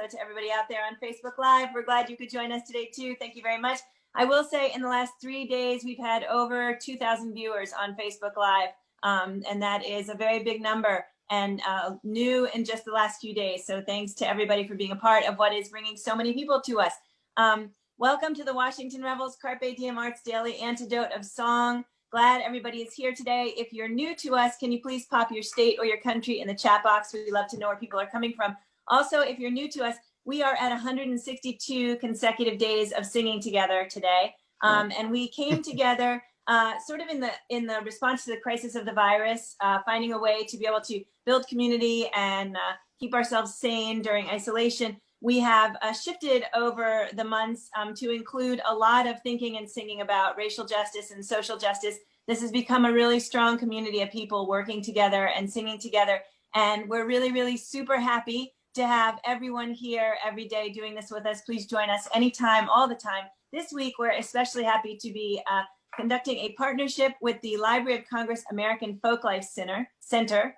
to everybody out there on Facebook Live. We're glad you could join us today too. Thank you very much. I will say in the last 3 days, we've had over 2,000 viewers on Facebook Live, and that is a very big number and new in just the last few days. So thanks to everybody for being a part of what is bringing so many people to us. Welcome to the Washington Rebels Carpe Diem Arts Daily Antidote of Song. Glad everybody is here today. If you're new to us, can you please pop your state or your country in the chat box? We'd love to know where people are coming from. Also, if you're new to us, we are at 162 consecutive days of singing together today. And we came together sort of in the response to the crisis of the virus, finding a way to be able to build community and keep ourselves sane during isolation. We have shifted over the months to include a lot of thinking and singing about racial justice and social justice. This has become a really strong community of people working together and singing together. And we're really, really super happy to have everyone here every day doing this with us. Please join us anytime, all the time. This week, we're especially happy to be conducting a partnership with the Library of Congress American Folklife Center,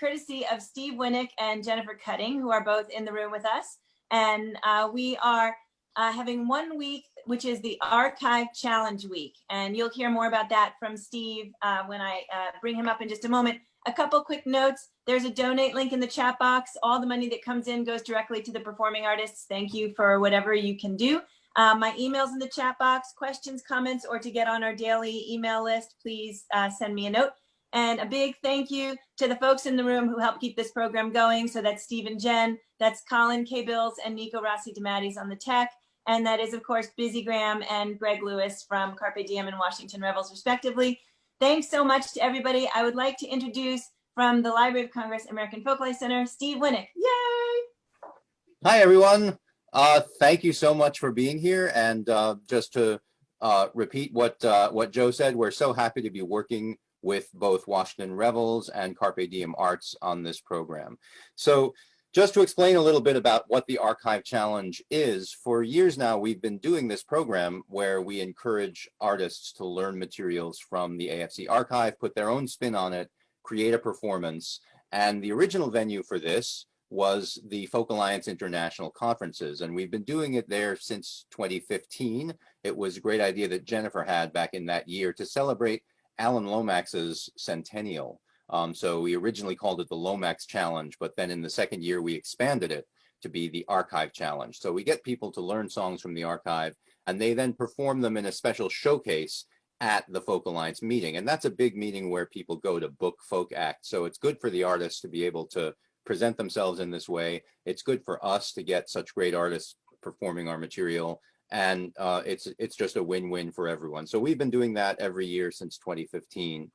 courtesy of Steve Winnick and Jennifer Cutting, who are both in the room with us. And we are having 1 week, which is the Archive Challenge Week. And you'll hear more about that from Steve when I bring him up in just a moment. A couple quick notes. There's a donate link in the chat box. All the money that comes in goes directly to the performing artists. Thank you for whatever you can do. My email's in the chat box. Questions, comments, or to get on our daily email list, please send me a note. And a big thank you to the folks in the room who help keep this program going. So that's Steve and Jen, that's Colin K. Bills and Nico Rossi DeMattis on the tech. And that is, of course, Busy Graham and Greg Lewis from Carpe Diem and Washington Rebels, respectively. Thanks so much to everybody. I would like to introduce from the Library of Congress American Folklife Center, Steve Winnick. Yay! Hi, everyone. Thank you so much for being here. And just to repeat what Joe said, we're so happy to be working with both Washington Rebels and Carpe Diem Arts on this program. So just to explain a little bit about what the Archive Challenge is, for years now, we've been doing this program where we encourage artists to learn materials from the AFC archive, put their own spin on it, create a performance. And the original venue for this was the Folk Alliance International Conferences. And we've been doing it there since 2015. It was a great idea that Jennifer had back in that year to celebrate Alan Lomax's centennial. So we originally called it the Lomax Challenge, but then in the second year, we expanded it to be the Archive Challenge. So we get people to learn songs from the archive, and they then perform them in a special showcase at the Folk Alliance meeting. And that's a big meeting where people go to book folk acts. So it's good for the artists to be able to present themselves in this way. It's good for us to get such great artists performing our material. And it's just a win-win for everyone. So we've been doing that every year since 2015.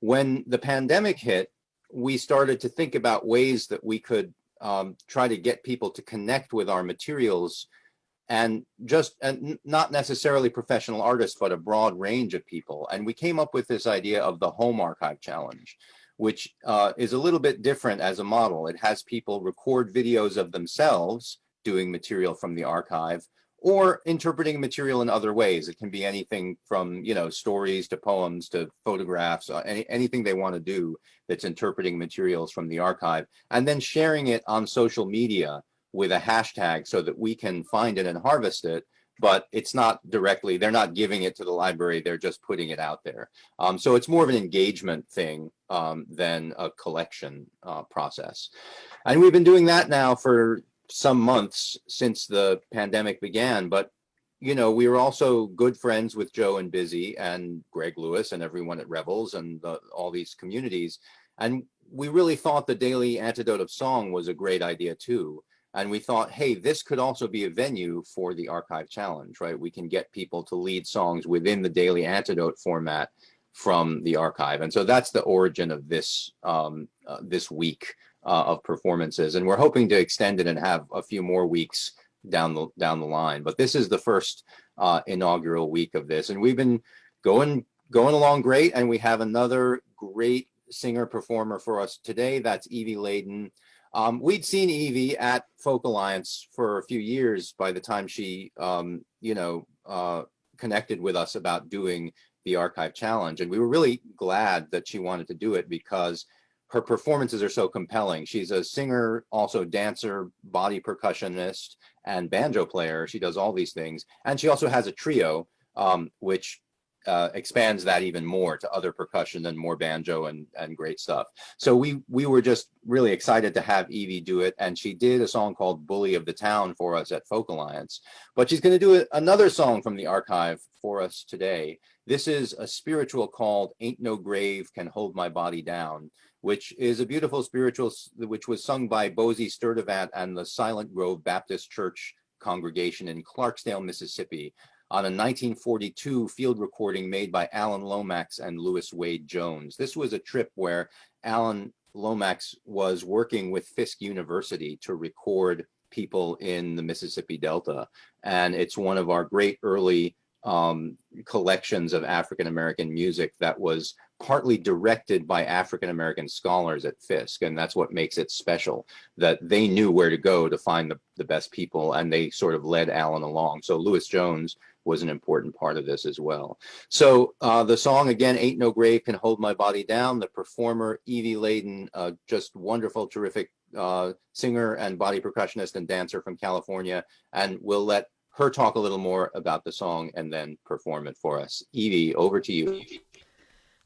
When the pandemic hit, we started to think about ways that we could try to get people to connect with our materials, and not necessarily professional artists, but a broad range of people. And we came up with this idea of the Home Archive Challenge, which is a little bit different as a model. It has people record videos of themselves doing material from the archive, or interpreting material in other ways. It can be anything from, stories to poems to photographs, anything they want to do that's interpreting materials from the archive, and then sharing it on social media with a hashtag so that we can find it and harvest it. But it's not directly, they're not giving it to the library, they're just putting it out there. So it's more of an engagement thing than a collection process. And we've been doing that now for some months since the pandemic began, but we were also good friends with Joe and Busy and Greg Lewis and everyone at Rebels and all these communities, and we really thought the Daily Antidote of Song was a great idea too. And we thought, hey, this could also be a venue for the Archive Challenge, right? We can get people to lead songs within the Daily Antidote format from the archive, and so that's the origin of this this week of performances, and we're hoping to extend it and have a few more weeks down the line. But this is the first inaugural week of this, and we've been going along great. And we have another great singer performer for us today. That's Evie Ladin. We'd seen Evie at Folk Alliance for a few years by the time she connected with us about doing the Archive Challenge, and we were really glad that she wanted to do it because her performances are so compelling. She's a singer, also dancer, body percussionist, and banjo player. She does all these things. And she also has a trio, which expands that even more to other percussion and more banjo and great stuff. So we were just really excited to have Evie do it. And she did a song called Bully of the Town for us at Folk Alliance. But she's going to do another song from the archive for us today. This is a spiritual called Ain't No Grave Can Hold My Body Down, which is a beautiful spiritual which was sung by Bosie Sturtevant and the Silent Grove Baptist Church congregation in Clarksdale, Mississippi, on a 1942 field recording made by Alan Lomax and Louis Wade Jones. This was a trip where Alan Lomax was working with Fisk University to record people in the Mississippi Delta. And it's one of our great early collections of African-American music that was partly directed by African-American scholars at Fisk. And that's what makes it special, that they knew where to go to find the best people, and they sort of led Alan along. So Louis Jones was an important part of this as well. So the song, again, Ain't No Grave Can Hold My Body Down. The performer, Evie Ladin, just wonderful, terrific singer and body percussionist and dancer from California. And we'll let her talk a little more about the song and then perform it for us. Evie, over to you.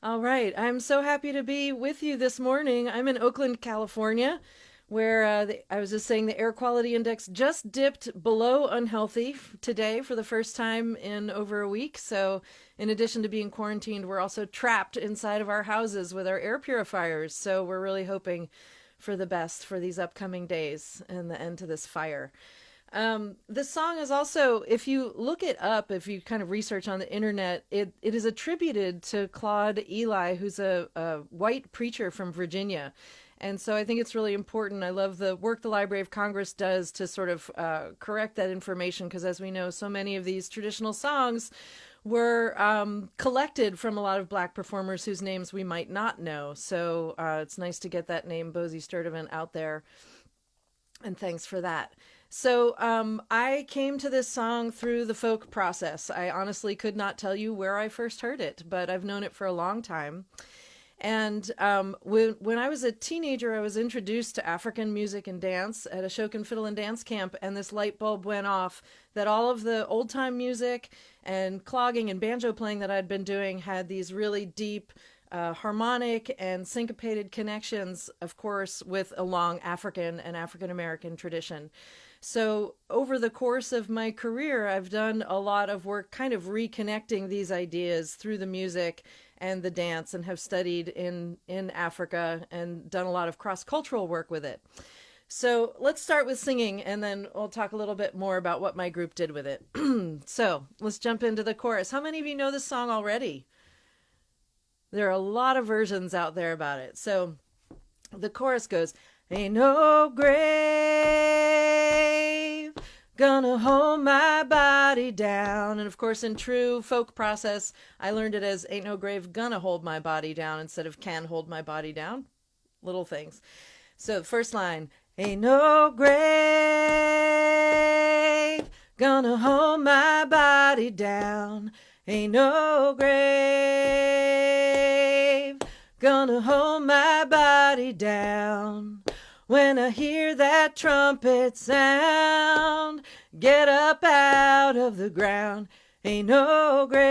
All right. I'm so happy to be with you this morning. I'm in Oakland, California, where I was just saying the air quality index just dipped below unhealthy today for the first time in over a week. So in addition to being quarantined, we're also trapped inside of our houses with our air purifiers. So we're really hoping for the best for these upcoming days and the end to this fire. This song is also, if you look it up, if you kind of research on the internet, it is attributed to Claude Ely, who's a white preacher from Virginia. And so I think it's really important. I love the work the Library of Congress does to sort of correct that information, because as we know, so many of these traditional songs were collected from a lot of Black performers whose names we might not know. So it's nice to get that name, Bosie Sturtevant, out there. And thanks for that. So I came to this song through the folk process. I honestly could not tell you where I first heard it, but I've known it for a long time. And when I was a teenager, I was introduced to African music and dance at a Shokin Fiddle and Dance camp, and this light bulb went off that all of the old-time music and clogging and banjo playing that I'd been doing had these really deep harmonic and syncopated connections, of course, with a long African and African-American tradition. So over the course of my career, I've done a lot of work kind of reconnecting these ideas through the music and the dance, and have studied in Africa and done a lot of cross-cultural work with it. So let's start with singing, and then we'll talk a little bit more about what my group did with it. So let's jump into the chorus. How many of you know this song already? There are a lot of versions out there about it. So the chorus goes, ain't no grave gonna hold my body down. And of course, in true folk process, I learned it as ain't no grave gonna hold my body down instead of can hold my body down. Little things. So the first line, ain't no grave gonna hold my body down. Ain't no grave gonna hold my body down. When I hear that trumpet sound, get up out of the ground. Ain't no grave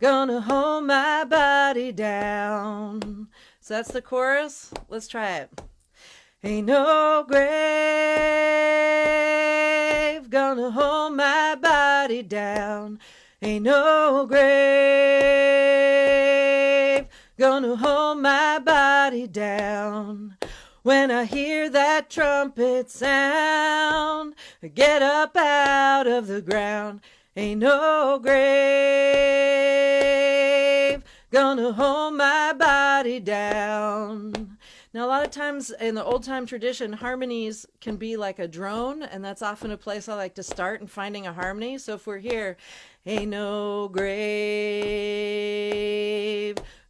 gonna hold my body down. So that's the chorus. Let's try it. Ain't no grave gonna hold my body down. Ain't no grave gonna hold my body down. When I hear that trumpet sound, get up out of the ground. Ain't no grave gonna hold my body down. Now, a lot of times in the old-time tradition, harmonies can be like a drone, and that's often a place I like to start in finding a harmony. So if we're here, ain't no grave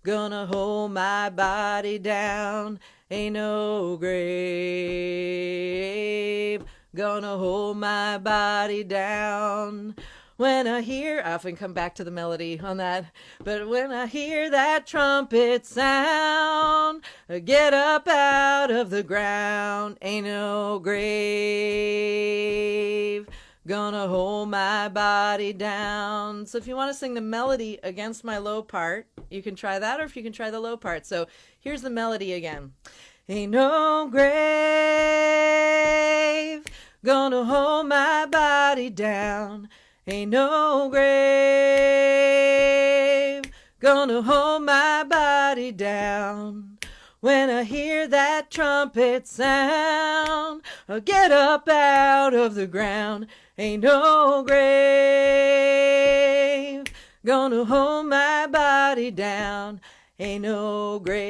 gonna hold my body down. Ain't no grave gonna hold my body down. When I hear, I often come back to the melody on that, but when I hear that trumpet sound, get up out of the ground, ain't no grave gonna hold my body down. So if you want to sing the melody against my low part, you can try that, or if you can try the low part. So here's the melody again. Ain't no grave gonna hold my body down. Ain't no grave gonna hold my body down. When I hear that trumpet sound, I'll get up out of the ground. Ain't no grave gonna hold my body down. Ain't no grave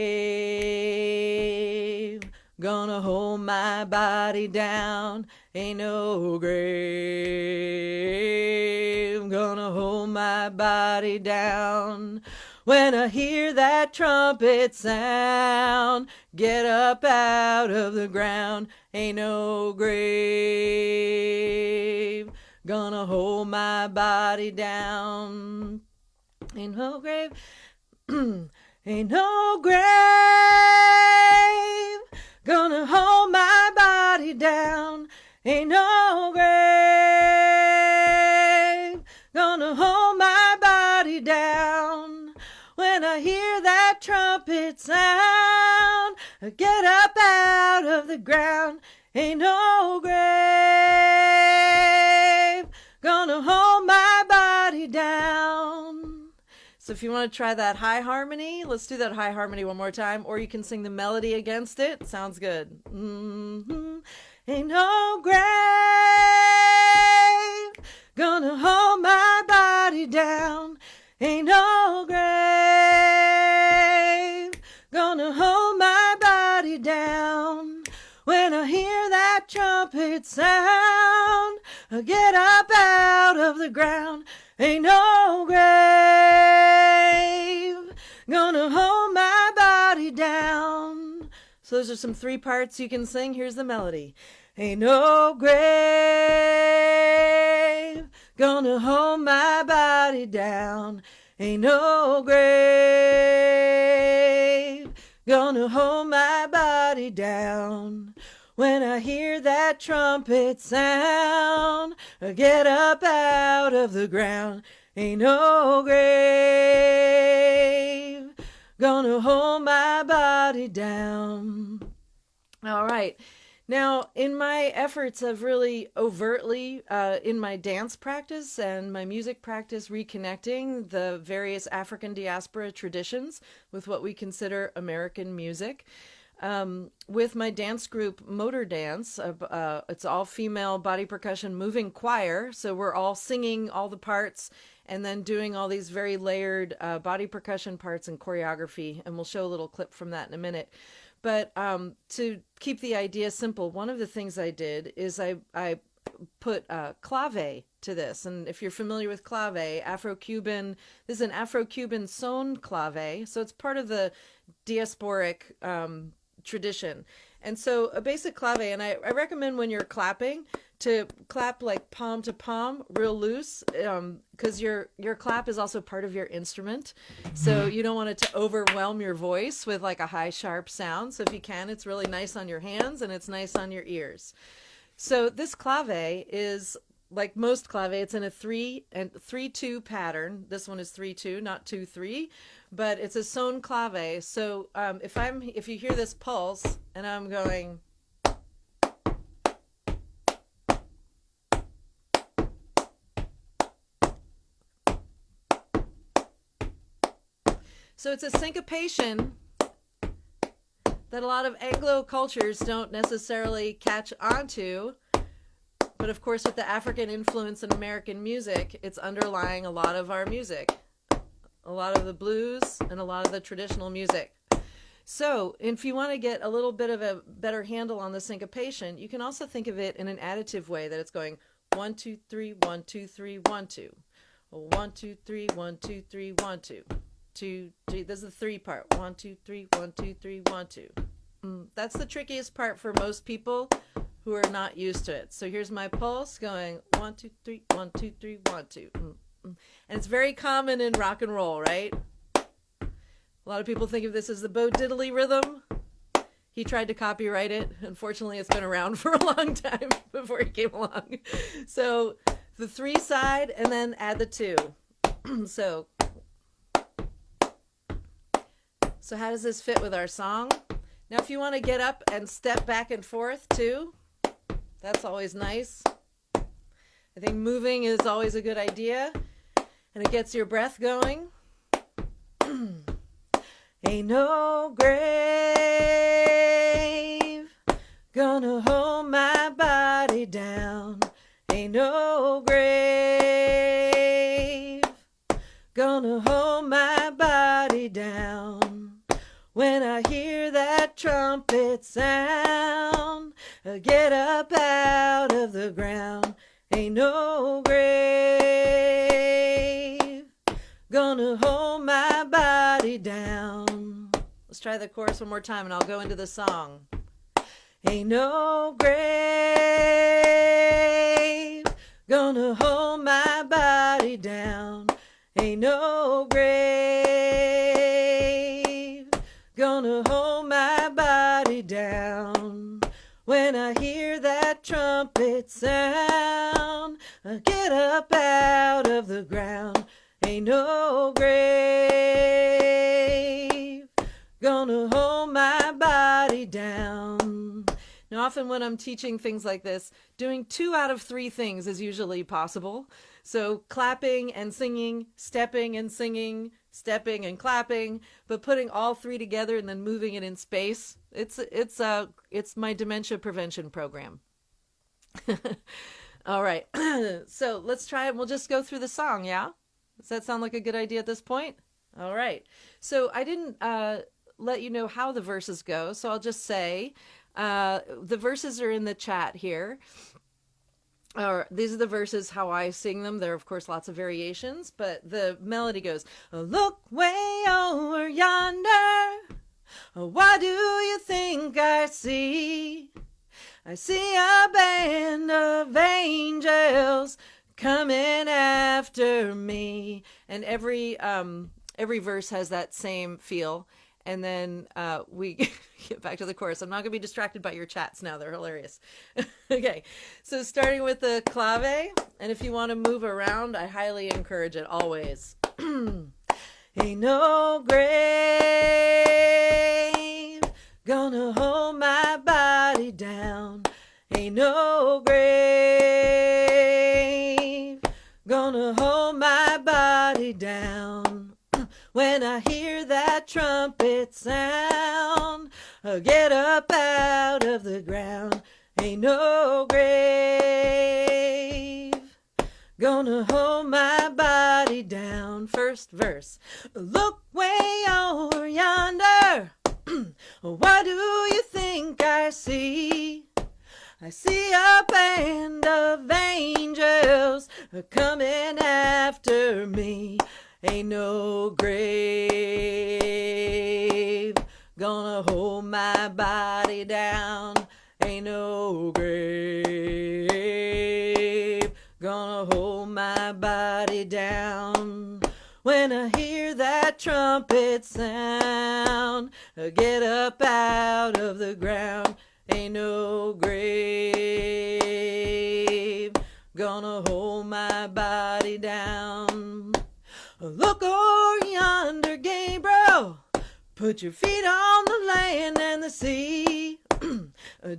gonna hold my body down. Ain't no grave gonna hold my body down. When I hear that trumpet sound, get up out of the ground. Ain't no grave gonna hold my body down. Ain't no grave, ain't no grave gonna hold my body down. Ain't no grave gonna hold my body down. When I hear that trumpet sound, get up out of the ground. Ain't no grave gonna hold my body down. So if you want to try that high harmony, let's do that high harmony one more time, or you can sing the melody against it. Sounds good. Ain't no grave gonna hold my body down. Ain't no grave gonna hold my body down. When I hear that trumpet sound, I get up out of the ground. Ain't no grave gonna hold my body down. So those are some 3 parts you can sing. Here's the melody. Ain't no grave gonna hold my body down. Ain't no grave gonna hold my body down. When I hear that trumpet sound, I get up out of the ground. Ain't no grave gonna hold my body down. All right. Now, in my efforts of really overtly, in my dance practice and my music practice, reconnecting the various African diaspora traditions with what we consider American music, with my dance group Motor Dance, it's all female body percussion moving choir, so we're all singing all the parts and then doing all these very layered body percussion parts and choreography, and we'll show a little clip from that in a minute. But to keep the idea simple, one of the things I did is I put clave to this. And if you're familiar with clave, Afro-Cuban, this is an Afro-Cuban sewn clave. So it's part of the diasporic tradition. And so a basic clave, and I recommend when you're clapping to clap like palm to palm, real loose, because your clap is also part of your instrument. So you don't want it to overwhelm your voice with like a high, sharp sound. So if you can, it's really nice on your hands and it's nice on your ears. So this clave is like most clave, it's in a 3-2 pattern. This one is 3-2, not 2-3, but it's a sewn clave. So if you hear this pulse and I'm going, so it's a syncopation that a lot of Anglo cultures don't necessarily catch onto. But of course, with the African influence in American music, it's underlying a lot of our music, a lot of the blues and a lot of the traditional music. So if you want to get a little bit of a better handle on the syncopation, you can also think of it in an additive way, that it's going 1, 2, 3, 1, 2, 3, 1, 2. 1, 2, 3, 1, 2, 3, 1, 2. 2, 3. This is the 3 part. 1, 2, 3, 1, 2, 3, 1, 2. That's the trickiest part for most people. who are not used to it. So here's my pulse going 1, 2, 3, 1, 2, 3, 1, 2. And it's very common in rock and roll, right? A lot of people think of this as the Bo Diddley rhythm. He tried to copyright it. Unfortunately, it's been around for a long time before he came along. So the 3 side and then add the 2. So how does this fit with our song? Now, if you want to get up and step back and forth too, that's always nice. I think moving is always a good idea, and it gets your breath going. Ain't no grave gonna hold my body down. Ain't no grave gonna hold my body down. When I hear that trumpet sound, I get up out of the ground. Ain't no grave gonna hold my body down. Let's try the chorus one more time and I'll go into the song. Ain't no grave gonna hold my body down. Ain't no grave gonna hold my body down. When I hear that trumpet sound, I get up out of the ground. Ain't no grave gonna hold my body down. Now, often when I'm teaching things like this, doing 2 out of 3 things is usually possible. So clapping and singing, stepping and singing, stepping and clapping, but putting all 3 together and then moving it in space, it's my dementia prevention program. All right, so let's try it. We'll just go through the song, yeah? Does that sound like a good idea at this point? All right. So I didn't let you know how the verses go, so I'll just say the verses are in the chat here. These are the verses, how I sing them. There are, of course, lots of variations, but the melody goes, look way over yonder. What do you think I see? I see a band of angels coming after me. And every verse has that same feel. And then we get back to the chorus. I'm not going to be distracted by your chats now. They're hilarious. Okay, so starting with the clave. And if you want to move around, I highly encourage it always. Ain't no grave gonna hold my body down. Ain't no grave gonna hold my body down. When I hear that trumpet sound, I'll get up out of the ground. Ain't no grave gonna hold my body down. First verse. Look way over yonder. What do you think I see? I see a band of angels coming after me. Ain't no grave gonna hold my body down. Ain't no grave gonna hold my body down. When I hear that trumpet sound, I get up out of the ground. Ain't no grave gonna hold my body down. Look over yonder, Gabriel. Put your feet on the land and the sea.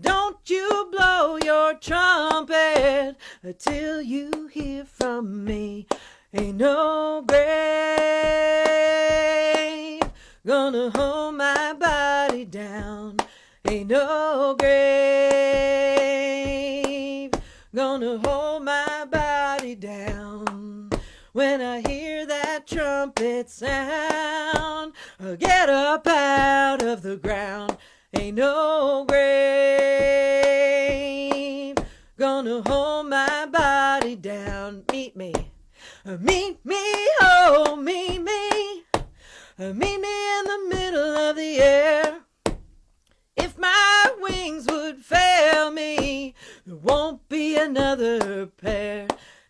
Don't you blow your trumpet till you hear from me. Ain't no grave gonna hold my body down. Ain't no grave gonna hold my body down. When I hear that trumpet sound, I'll get up out of the ground. Ain't no grave gonna hold my body down. Meet me. Meet me, oh, meet me. Meet me in the middle of the air. If my wings would fail me, There won't be another pair.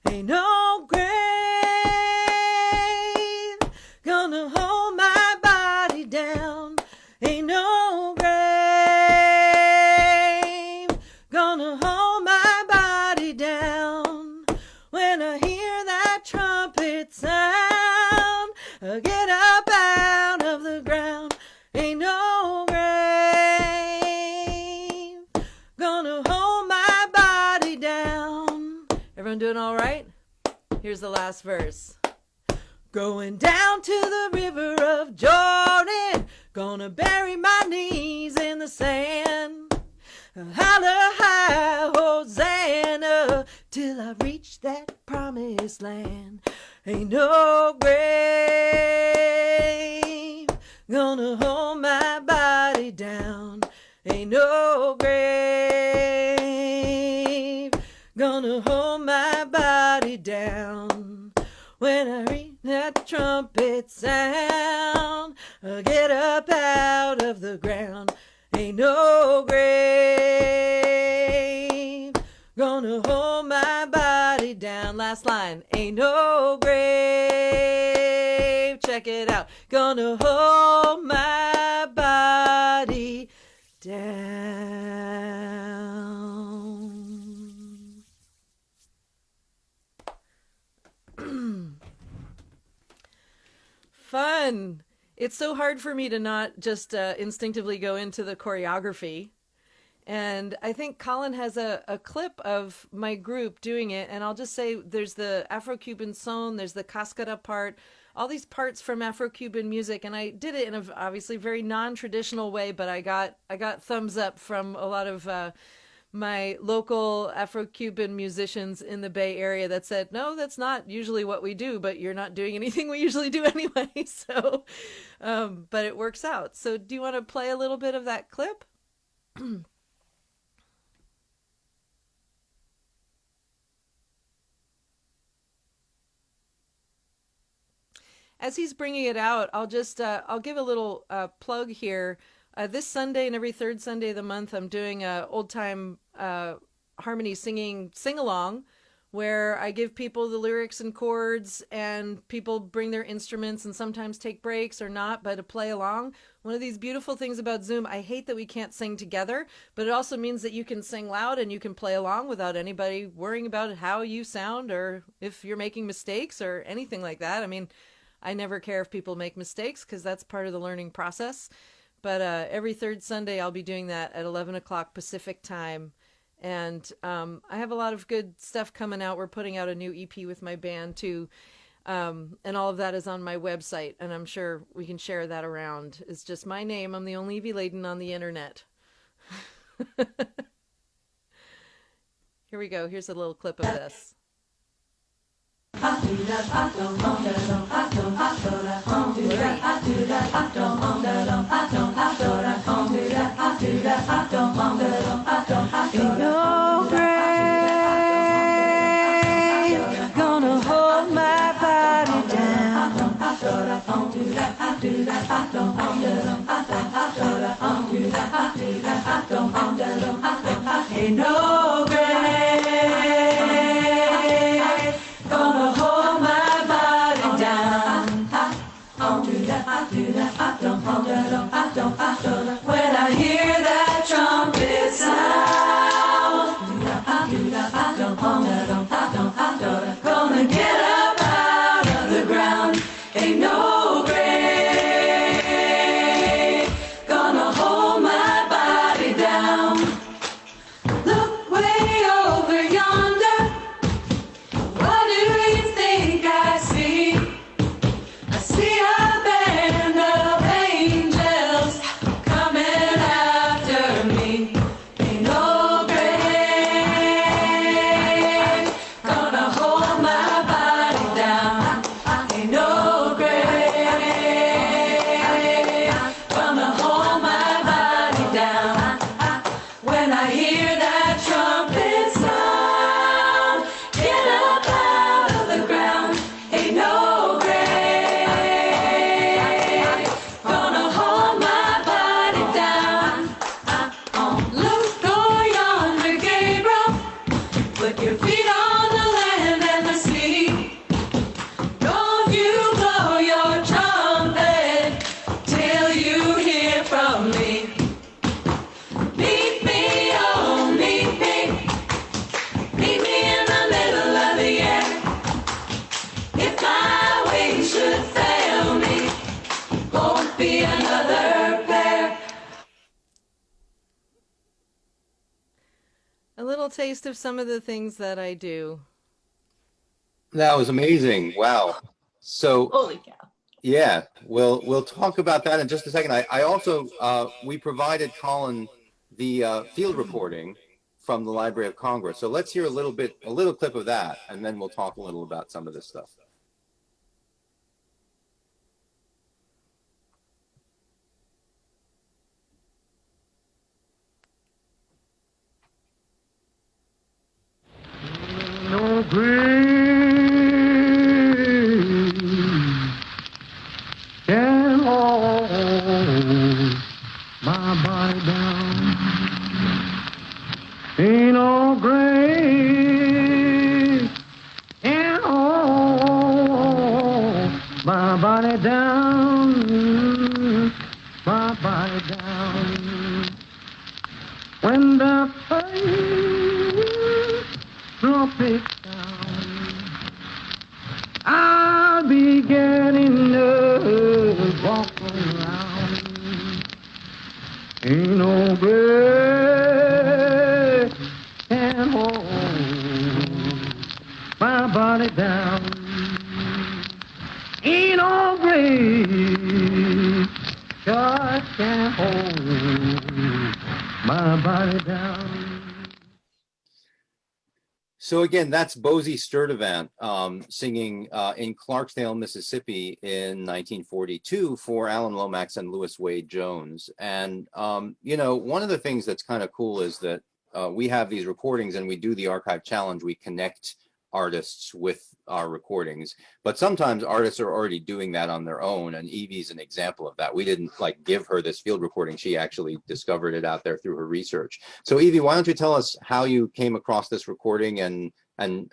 Ain't no grave gonna hold my body down. Ain't no grave gonna hold my body down. When I hear that trumpet sound, I get up out of the ground. Ain't no grave gonna hold my body down. Everyone doing all right? Here's the last verse. Going down to the river of Jordan, gonna bury my knees in the sand. Holla high, Hosanna, till I reach that promised land. Ain't no grave gonna hold my body down. Ain't no grave gonna hold my body down. When I read that trumpet sound, I get up out of the ground. Ain't no grave gonna hold my body down. Last line. Ain't no grave, check it out, gonna hold my body down. Fun. It's so hard for me to not just instinctively go into the choreography. And I think Colin has a clip of my group doing it. And I'll just say there's the Afro-Cuban son, there's the cascara part, all these parts from Afro-Cuban music. And I did it in a obviously very non-traditional way, but I got thumbs up from a lot of my local Afro-Cuban musicians in the Bay Area that said, no, that's not usually what we do, but you're not doing anything we usually do anyway. So, but it works out. So do you want to play a little bit of that clip? As he's bringing it out, I'll just, I'll give a little plug here. This Sunday and every third Sunday of the month, I'm doing a old time harmony singing sing-along where I give people the lyrics and chords and people bring their instruments and sometimes take breaks or not, but to play along. One of these beautiful things about Zoom, I hate that we can't sing together, but it also means that you can sing loud and you can play along without anybody worrying about how you sound or if you're making mistakes or anything like that. I mean, I never care if people make mistakes because that's part of the learning process. But every third Sunday, I'll be doing that at 11 o'clock Pacific time. And I have a lot of good stuff coming out. We're putting out a new EP with my band, too. And all of that is on my website. And I'm sure we can share that around. It's just my name. I'm the only Evie Ladin on the internet. Here we go. Here's a little clip of this. No grave gonna hold my body down. Ain't no grave gonna hold my body down. When I hear that trumpet sound, gonna get up out of the ground. Ain't no grave gonna hold my body down. Look where a little taste of some of the things that I do. That was amazing. Wow. So Holy cow. yeah, we'll talk about that in just a second. I also we provided Colin the field recording from the Library of Congress. So let's hear a little clip of that, and then we'll talk a little about some of this stuff. No grave can hold my body down. Ain't no grave can hold my body down, my body down. When the first trumpet sound, I'll be getting up, walking around. Ain't no grave can hold my body down. Ain't no grave God can hold my body down. So again, that's Bosie Sturdivant singing in Clarksdale, Mississippi in 1942 for Alan Lomax and Louis Wade Jones. And, you know, one of the things that's kind of cool is that we have these recordings and we do the archive challenge. We connect artists with our recordings, but sometimes artists are already doing that on their own, and Evie's an example of that. We didn't like give her this field recording. She actually discovered it out there through her research. So Evie, why don't you tell us how you came across this recording and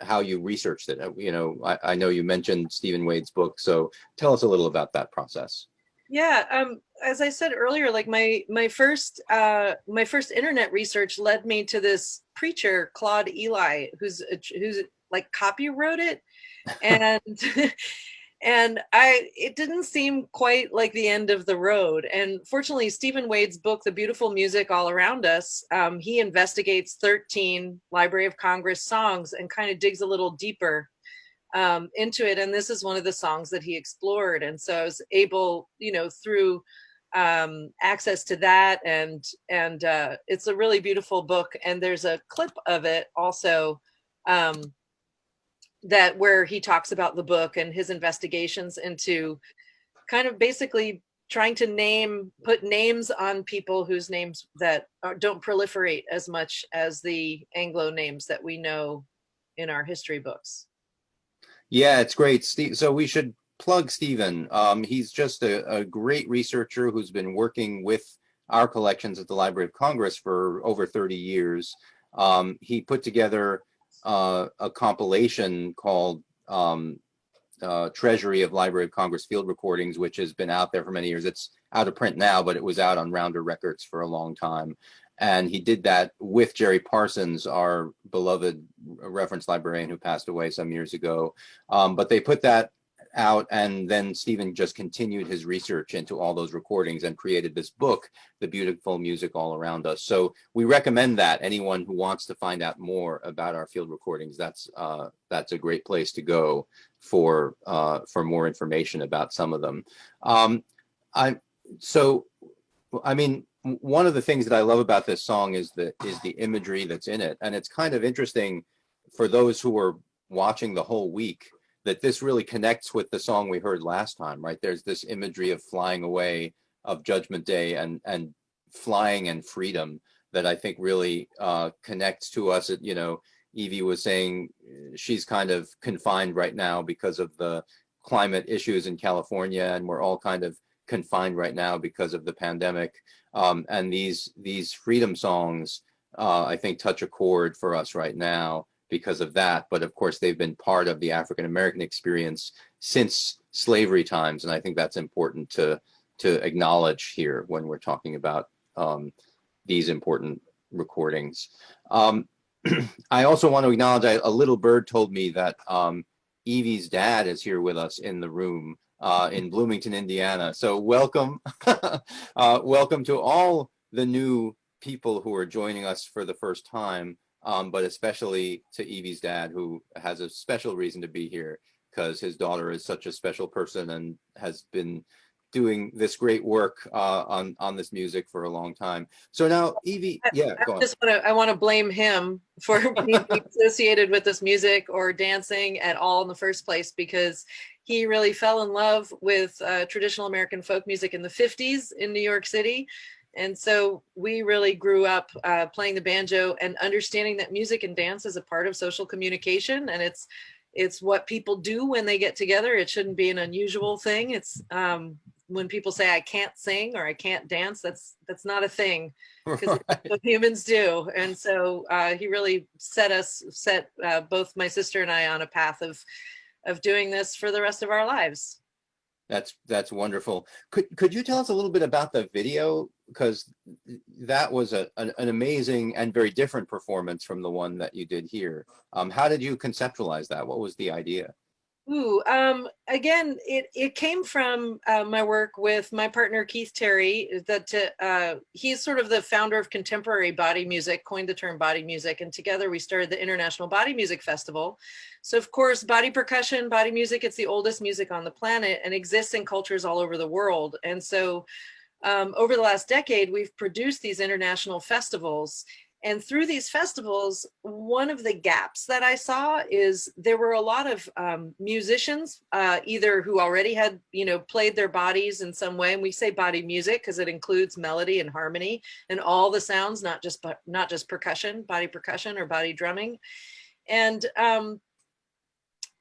how you researched it? You know, I know you mentioned Stephen Wade's book, so tell us a little about that process. Yeah, as I said earlier, like my first internet research led me to this preacher, Claude Eli, who's like copywrote it, and and it didn't seem quite like the end of the road. And fortunately, Stephen Wade's book, The Beautiful Music All Around Us, he investigates 13 Library of Congress songs and kind of digs a little deeper into it. And this is one of the songs that he explored. And so I was able, you know, through access to that, and it's a really beautiful book. And there's a clip of it also that where he talks about the book and his investigations into kind of basically trying to put names on people whose names that don't proliferate as much as the Anglo names that we know in our history books. Yeah, it's great, Steve. So we should plug Stephen. He's just a great researcher who's been working with our collections at the Library of Congress for over 30 years. He put together a compilation called Treasury of Library of Congress Field Recordings, which has been out there for many years. It's out of print now, but it was out on Rounder Records for a long time. And he did that with Jerry Parsons, our beloved reference librarian who passed away some years ago. But they put that out, and then Stephen just continued his research into all those recordings and created this book, The Beautiful Music All Around Us. So we recommend that anyone who wants to find out more about our field recordings, that's a great place to go for more information about some of them. I mean, one of the things that I love about this song is the imagery that's in it, and it's kind of interesting for those who were watching the whole week that this really connects with the song we heard last time, right? There's this imagery of flying away, of Judgment Day, and flying and freedom that I think really connects to us. You know, Evie was saying she's kind of confined right now because of the climate issues in California, and we're all kind of confined right now because of the pandemic. And these freedom songs, I think, touch a chord for us right now because of that. But of course, they've been part of the African-American experience since slavery times. And I think that's important to acknowledge here when we're talking about these important recordings. I also want to acknowledge, a little bird told me that Evie's dad is here with us in the room in Bloomington, Indiana. So welcome. Welcome to all the new people who are joining us for the first time. but especially to Evie's dad, who has a special reason to be here because his daughter is such a special person and has been doing this great work on this music for a long time. So now, Evie, yeah, go on. I want to blame him for being associated with this music or dancing at all in the first place, because he really fell in love with traditional American folk music in the 50s in New York City. And so we really grew up playing the banjo and understanding that music and dance is a part of social communication, and it's what people do when they get together. It shouldn't be an unusual thing. It's when people say I can't sing or I can't dance, that's not a thing, because it's what humans do. And so he really set both my sister and I on a path of doing this for the rest of our lives. That's wonderful. Could you tell us a little bit about the video? Because that was an amazing and very different performance from the one that you did here. How did you conceptualize that? What was the idea? Ooh, again, it came from my work with my partner, Keith Terry, that he's sort of the founder of contemporary body music, coined the term body music. And together we started the International Body Music Festival. So of course, body percussion, body music, it's the oldest music on the planet and exists in cultures all over the world. And so over the last decade, we've produced these international festivals. And through these festivals, one of the gaps that I saw is there were a lot of musicians, either who already had, played their bodies in some way. And we say body music because it includes melody and harmony and all the sounds, not just percussion, body percussion or body drumming. And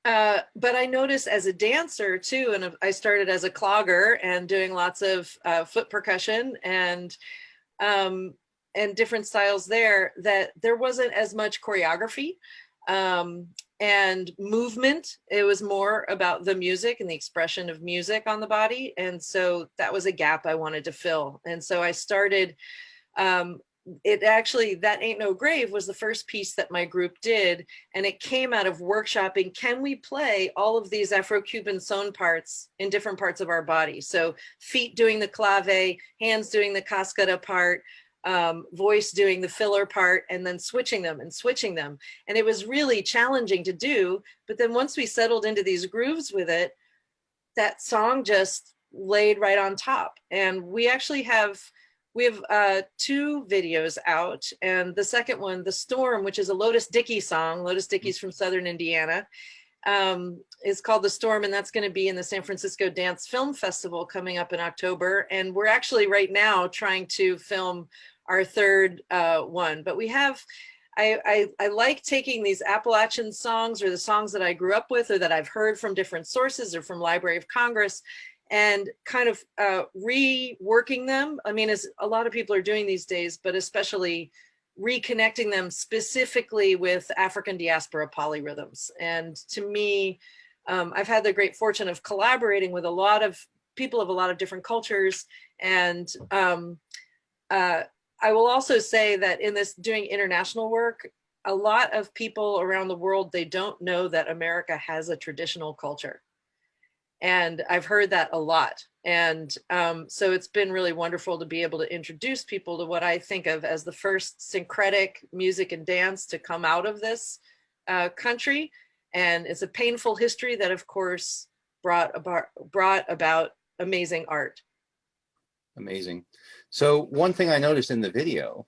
but I noticed as a dancer too, and I started as a clogger and doing lots of foot percussion and different styles there, that there wasn't as much choreography and movement. It was more about the music and the expression of music on the body. And so that was a gap I wanted to fill. And so I started, that Ain't No Grave was the first piece that my group did. And it came out of workshopping, can we play all of these Afro-Cuban sewn parts in different parts of our body? So feet doing the clave, hands doing the cascada part, voice doing the filler part, and then switching them. And it was really challenging to do. But then once we settled into these grooves with it, that song just laid right on top. And we actually have 2 videos out. And the second one, The Storm, which is a Lotus Dickey song, Lotus Dickey's from Southern Indiana, is called The Storm, and that's going to be in the San Francisco Dance Film Festival coming up in October. And we're actually right now trying to film our third one. But we have, I like taking these Appalachian songs or the songs that I grew up with or that I've heard from different sources or from Library of Congress and kind of reworking them. I mean, as a lot of people are doing these days, but especially reconnecting them specifically with African diaspora polyrhythms. And to me, I've had the great fortune of collaborating with a lot of people of a lot of different cultures. And I will also say that in this doing international work, a lot of people around the world, they don't know that America has a traditional culture. And I've heard that a lot. And so it's been really wonderful to be able to introduce people to what I think of as the first syncretic music and dance to come out of this country. And it's a painful history that, of course, brought about amazing art. Amazing. So one thing I noticed in the video,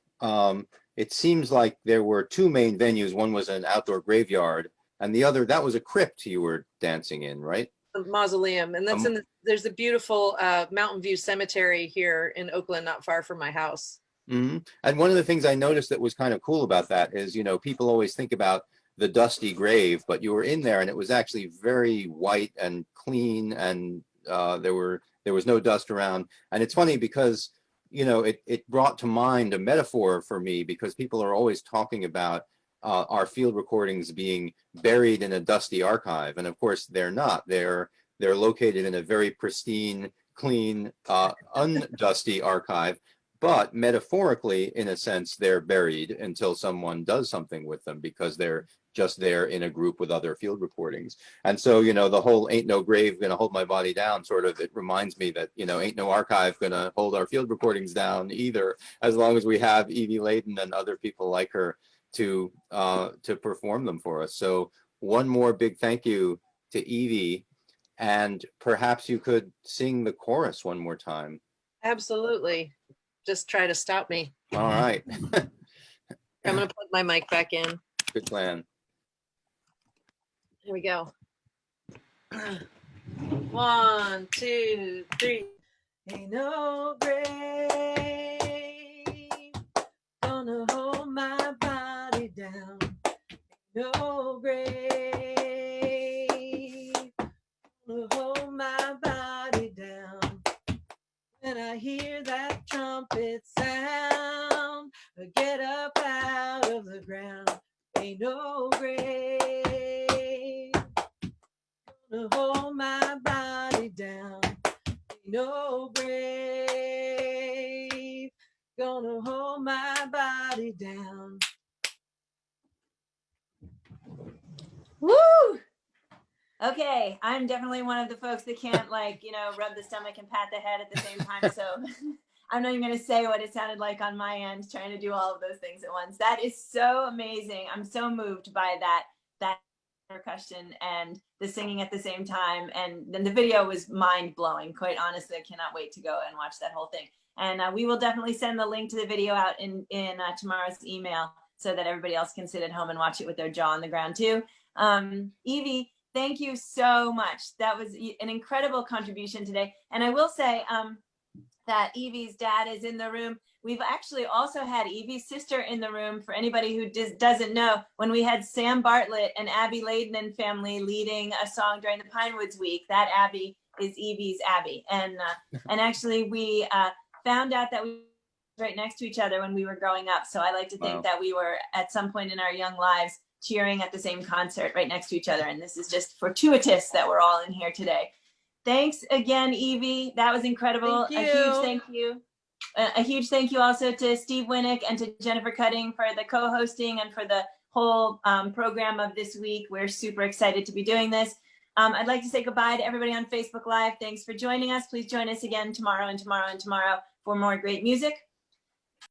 it seems like there were 2 main venues. One was an outdoor graveyard, and the other, that was a crypt you were dancing in, right? A mausoleum. And that's there's a beautiful Mountain View Cemetery here in Oakland, not far from my house. Mm-hmm. And one of the things I noticed that was kind of cool about that is, people always think about the dusty grave, but you were in there and it was actually very white and clean, and there was no dust around. And it's funny because it brought to mind a metaphor for me, because people are always talking about our field recordings being buried in a dusty archive, and of course they're not. They're located in a very pristine, clean, undusty archive. But metaphorically, in a sense, they're buried until someone does something with them, because they're just there in a group with other field recordings. And so, the whole ain't no grave gonna hold my body down, sort of, it reminds me that, ain't no archive gonna hold our field recordings down either, as long as we have Evie Ladin and other people like her to perform them for us. So one more big thank you to Evie, and perhaps you could sing the chorus one more time. Absolutely. Just try to stop me. All right. I'm going to plug my mic back in. Good plan. Here we go. 1, 2, 3. Ain't no grave gonna hold my body down. Ain't no grave gonna hold my body down. When I hear that trumpet sound, I get up out of the ground. Ain't no grave gonna hold my body down. Ain't no grave gonna hold my body down. Woo! Okay, I'm definitely one of the folks that can't, like, you know, rub the stomach and pat the head at the same time. So I'm not even going to say what it sounded like on my end, trying to do all of those things at once. That is so amazing. I'm so moved by that percussion and the singing at the same time. And then the video was mind blowing. Quite honestly, I cannot wait to go and watch that whole thing. And we will definitely send the link to the video out in tomorrow's email so that everybody else can sit at home and watch it with their jaw on the ground too. Evie, thank you so much. That was an incredible contribution today. And I will say that Evie's dad is in the room. We've actually also had Evie's sister in the room. For anybody who doesn't know, when we had Sam Bartlett and Abby Ladin and family leading a song during the Pinewoods Week, that Abby is Evie's Abby. And actually we found out that we were right next to each other when we were growing up. So I like to think that we were at some point in our young lives cheering at the same concert right next to each other. And this is just fortuitous that we're all in here today. Thanks again, Evie. That was incredible. Thank you. A huge thank you. A huge thank you also to Steve Winnick and to Jennifer Cutting for the co-hosting and for the whole program of this week. We're super excited to be doing this. I'd like to say goodbye to everybody on Facebook Live. Thanks for joining us. Please join us again tomorrow and tomorrow and tomorrow for more great music.